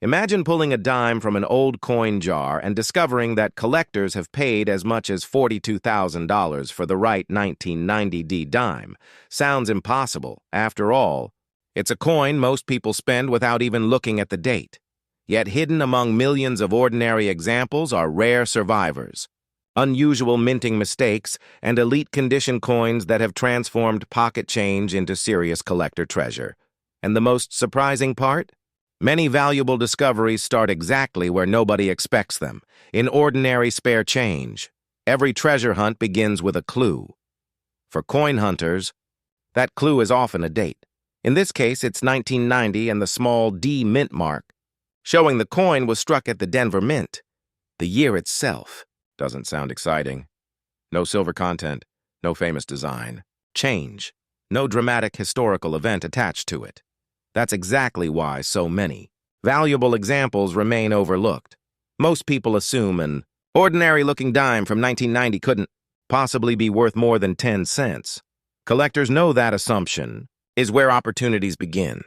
Imagine pulling a dime from an old coin jar and discovering that collectors have paid as much as $42,000 for the right 1990 dime. Sounds impossible. After all, it's a coin most people spend without even looking at the date. Yet hidden among millions of ordinary examples are rare survivors, unusual minting mistakes, and elite condition coins that have transformed pocket change into serious collector treasure. And the most surprising part? Many valuable discoveries start exactly where nobody expects them, in ordinary spare change. Every treasure hunt begins with a clue. For coin hunters, that clue is often a date. In this case, it's 1990 and the small D mint mark, showing the coin was struck at the Denver Mint. The year itself doesn't sound exciting. No silver content, no famous design. Change. No dramatic historical event attached to it. That's exactly why so many valuable examples remain overlooked. Most people assume an ordinary-looking dime from 1990 couldn't possibly be worth more than 10 cents. Collectors know that assumption is where opportunities begin.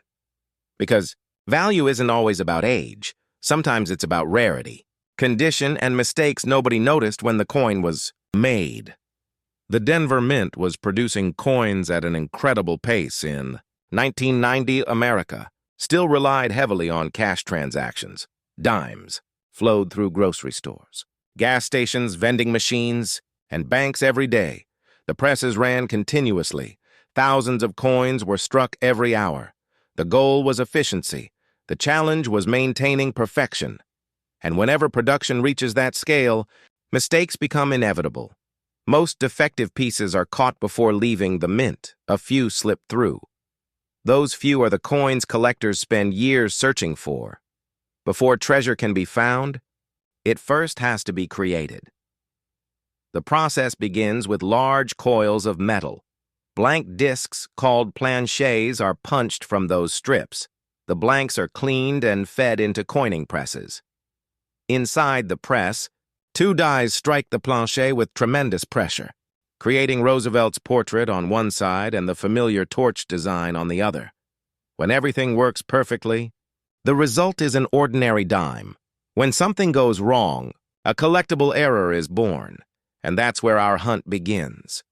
Because value isn't always about age. Sometimes it's about rarity, condition, and mistakes nobody noticed when the coin was made. The Denver Mint was producing coins at an incredible pace in 1990 America, still relied heavily on cash transactions. Dimes flowed through grocery stores, gas stations, vending machines, and banks every day. The presses ran continuously. Thousands of coins were struck every hour. The goal was efficiency. The challenge was maintaining perfection. And whenever production reaches that scale, mistakes become inevitable. Most defective pieces are caught before leaving the mint. A few slip through. Those few are the coins collectors spend years searching for. Before treasure can be found, it first has to be created. The process begins with large coils of metal. Blank discs called planchets are punched from those strips. The blanks are cleaned and fed into coining presses. Inside the press, two dies strike the planchet with tremendous pressure, creating Roosevelt's portrait on one side and the familiar torch design on the other. When everything works perfectly, the result is an ordinary dime. When something goes wrong, a collectible error is born, and that's where our hunt begins.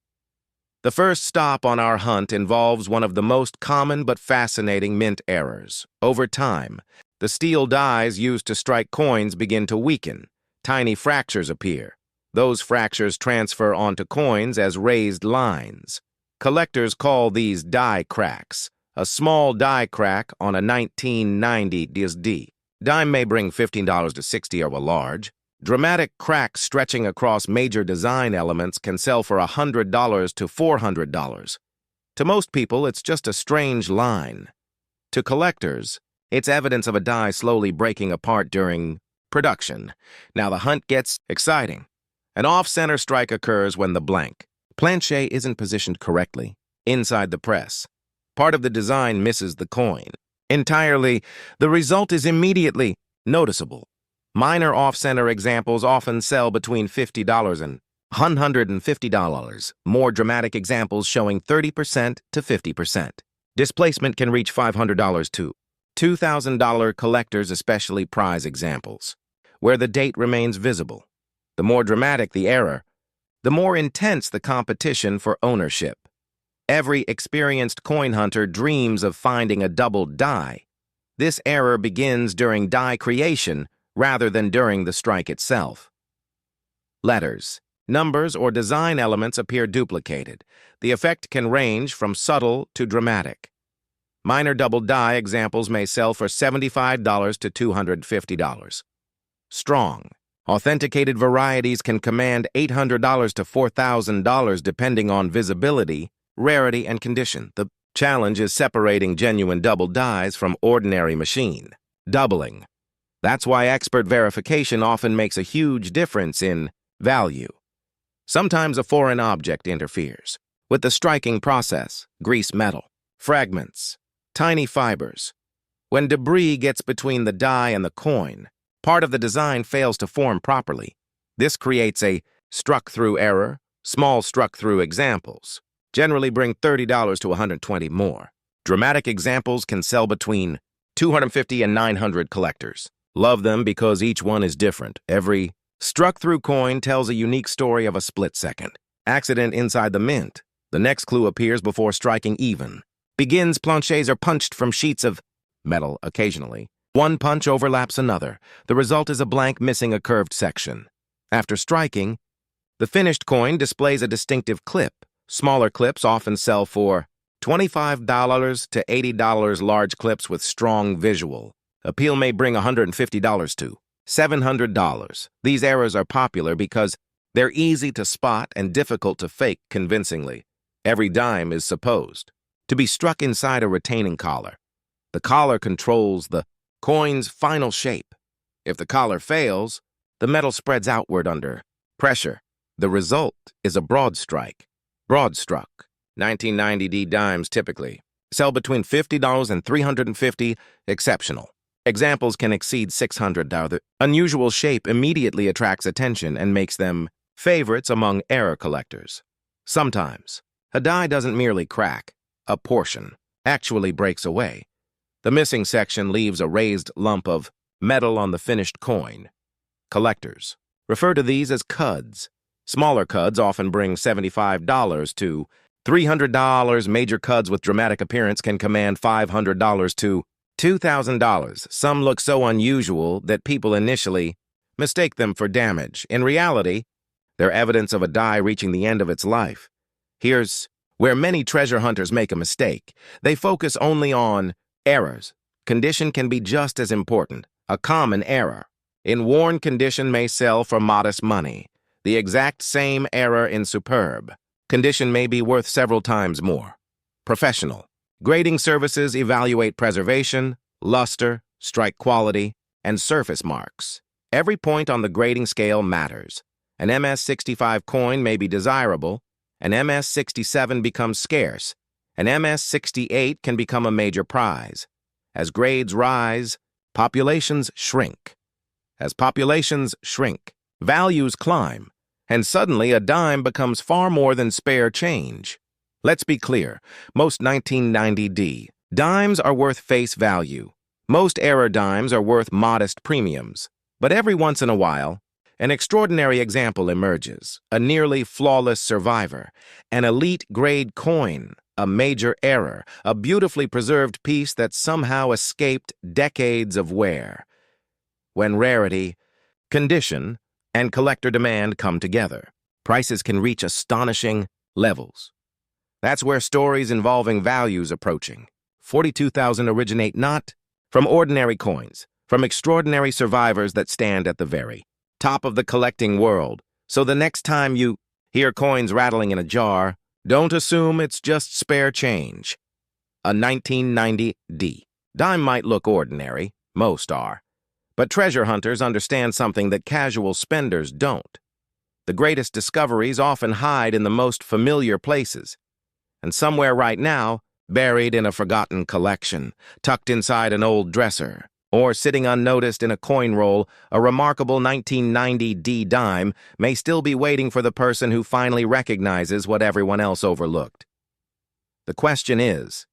The first stop on our hunt involves one of the most common but fascinating mint errors. Over time, the steel dies used to strike coins begin to weaken. Tiny fractures appear. Those fractures transfer onto coins as raised lines. Collectors call these die cracks. A small die crack on a 1990 dime may bring $15 to $60 or a large. Dramatic cracks stretching across major design elements can sell for $100 to $400. To most people, it's just a strange line. To collectors, it's evidence of a die slowly breaking apart during production. Now the hunt gets exciting. An off-center strike occurs when the blank planchet isn't positioned correctly inside the press. Part of the design misses the coin entirely. The result is immediately noticeable. Minor off-center examples often sell between $50 and $150. More dramatic examples showing 30% to 50%. Displacement can reach $500 to $2,000. Collectors especially prize examples where the date remains visible. The more dramatic the error, the more intense the competition for ownership. Every experienced coin hunter dreams of finding a doubled die. This error begins during die creation rather than during the strike itself. Letters, numbers, or design elements appear duplicated. The effect can range from subtle to dramatic. Minor double die examples may sell for $75 to $250. Strong, authenticated varieties can command $800 to $4,000 depending on visibility, rarity, and condition. The challenge is separating genuine double dies from ordinary machine. Doubling. That's why expert verification often makes a huge difference in value. Sometimes a foreign object interferes with the striking process. Grease metal, fragments, tiny fibers. When debris gets between the die and the coin, part of the design fails to form properly. This creates a struck-through error. Small struck-through examples generally bring $30 to $120 more. Dramatic examples can sell between 250 and 900 collectors. Love them because each one is different. Every struck-through coin tells a unique story of a split second. Accident inside the mint. The next clue appears before striking even. Begins planchets are punched from sheets of metal occasionally. One punch overlaps another. The result is a blank missing a curved section. After striking, the finished coin displays a distinctive clip. Smaller clips often sell for $25 to $80. Large clips with strong visual appeal may bring $150 to $700. These errors are popular because they're easy to spot and difficult to fake convincingly. Every dime is supposed to be struck inside a retaining collar. The collar controls the coin's final shape. If the collar fails, the metal spreads outward under pressure. The result is a broad strike. Broad struck. 1990D dimes typically sell between $50 and $350. Exceptional examples can exceed $600. The unusual shape immediately attracts attention and makes them favorites among error collectors. Sometimes, a die doesn't merely crack. A portion actually breaks away. The missing section leaves a raised lump of metal on the finished coin. Collectors refer to these as cuds. Smaller cuds often bring $75 to $300. Major cuds with dramatic appearance can command $500 to $2,000. Some look so unusual that people initially mistake them for damage. In reality, they're evidence of a die reaching the end of its life. Here's where many treasure hunters make a mistake. They focus only on errors. Condition can be just as important. A common error in worn condition may sell for modest money. The exact same error in superb condition may be worth several times more. Professional grading services evaluate preservation, luster, strike quality, and surface marks. Every point on the grading scale matters. An MS-65 coin may be desirable. An MS-67 becomes scarce. An MS-68 can become a major prize. As grades rise, populations shrink. As populations shrink, values climb, and suddenly a dime becomes far more than spare change. Let's be clear, most 1990D dimes are worth face value. Most error dimes are worth modest premiums. But every once in a while, an extraordinary example emerges, a nearly flawless survivor, an elite-grade coin, a major error, a beautifully preserved piece that somehow escaped decades of wear. When rarity, condition, and collector demand come together, prices can reach astonishing levels. That's where stories involving values approaching $42,000 originate not from ordinary coins, from extraordinary survivors that stand at the very top of the collecting world. So the next time you hear coins rattling in a jar, don't assume it's just spare change. A 1990D dime might look ordinary, most are, but treasure hunters understand something that casual spenders don't. The greatest discoveries often hide in the most familiar places, and somewhere right now, buried in a forgotten collection, tucked inside an old dresser, or sitting unnoticed in a coin roll, a remarkable 1990D dime may still be waiting for the person who finally recognizes what everyone else overlooked. The question is,